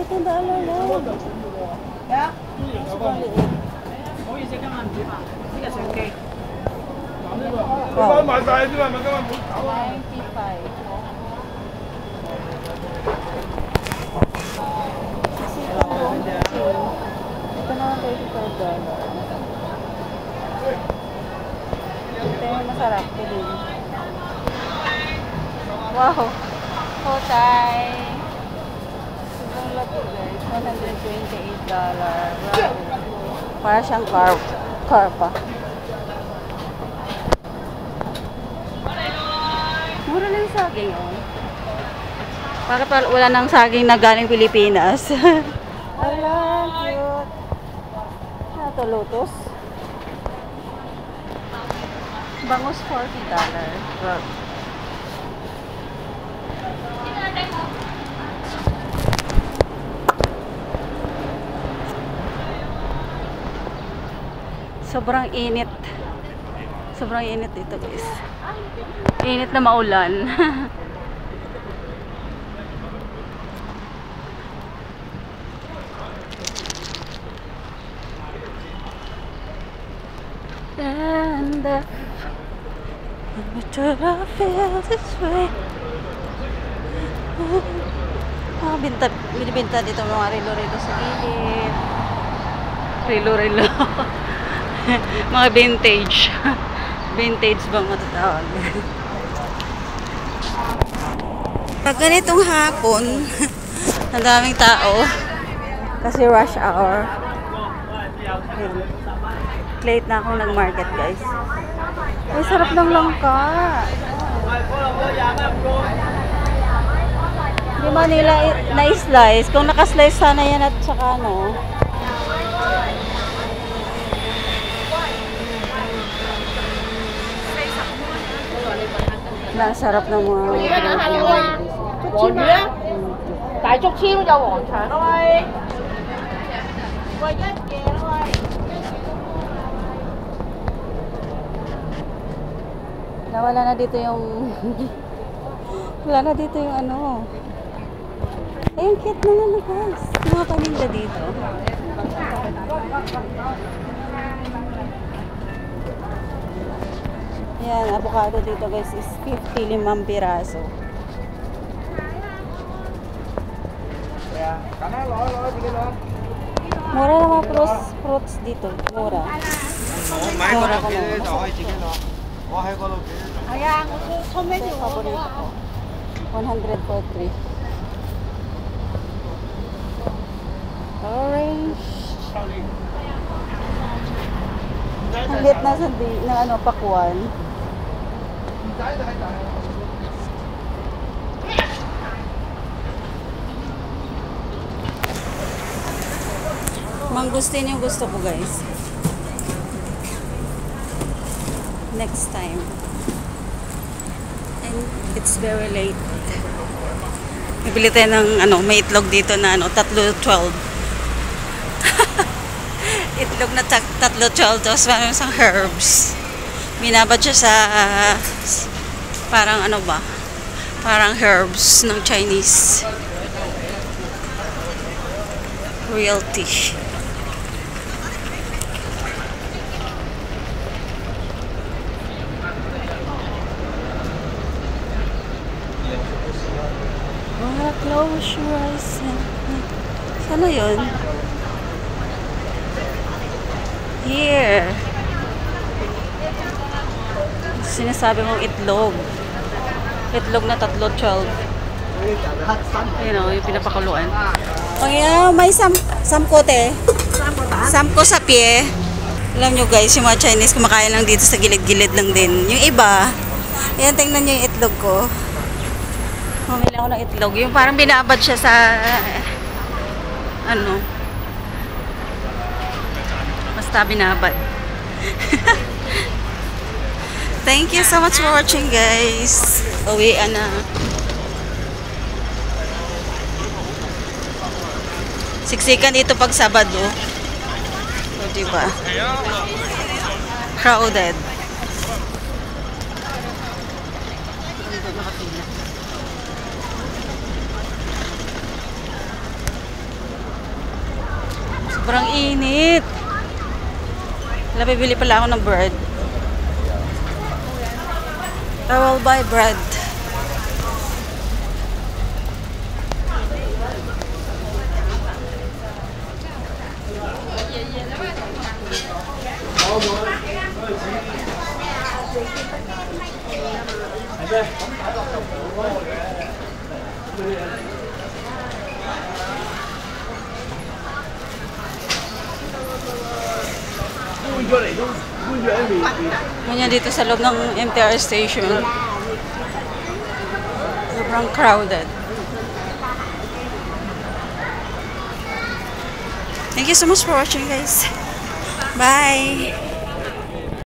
$14 lang. Yeah? Sobrang liit. Wow. 95. Ito naman $35. Ito yung masarap. Ito din. Wow! Hotay! Sobrang laki guys. $128. Wow! Para siyang carpa. Mura lang yung saging, oh. Bakit wala nang saging na galing Pilipinas? Ala, cute. Ano to, lotus? Bangus $40. Wow. Sobrang init. Sobrang init dito, guys. Init na maulan. And should I feel this way? Binibinta dito mga relo-relo sa gilid. Relo-relo. Mga vintage. Vintage bang matatawag? Pag ganitong hapon, ang daming tao. Kasi rush hour. Late na akong nag-market, guys. Ay, sarap ng langka. Hindi man nila na-slice. Kung naka-slice sana yan at saka ano. Sarap ng mga nawala na dito yung wala na dito yung ano. Ay, ang cute naman, guys. Mga paninda dito. Yan, avocado dito, guys, is 55 piraso. Mura na mga fruits dito. Mura. Mura ka na. Ayan, paborito ko. 143. Orange. Ang lit na ano, pakwan. Mangustin yung gusto ko, guys. Next time. And it's very late. Bibili tayo ng ano, may itlog dito na ano, 3.12. Itlog na 3.12, tapos parang isang herbs. Binabad siya sa parang ano ba? Parang herbs ng Chinese. Realty. Close your eyes. Sana yun? Here. Sinasabi mong itlog. Itlog na 3.12. You know, yung pinapakuluan. Oh yeah, may samkote. Samko sa pie. Alam nyo, guys, yung mga Chinese kumakain lang dito sa gilid-gilid lang din. Yung iba, yan, tingnan nyo yung itlog ko. Mamili ako ng itlog. Yung parang binabad siya sa ano, basta binabad. Thank you so much for watching, guys. Uwian na. Siksikan dito pag Sabado. O, diba? Crowded. init. Bibili pala ako ng bread. I will buy bread. Ganyan dito sa loob ng MTR station. Sobrang crowded. Thank you so much for watching, guys. Bye!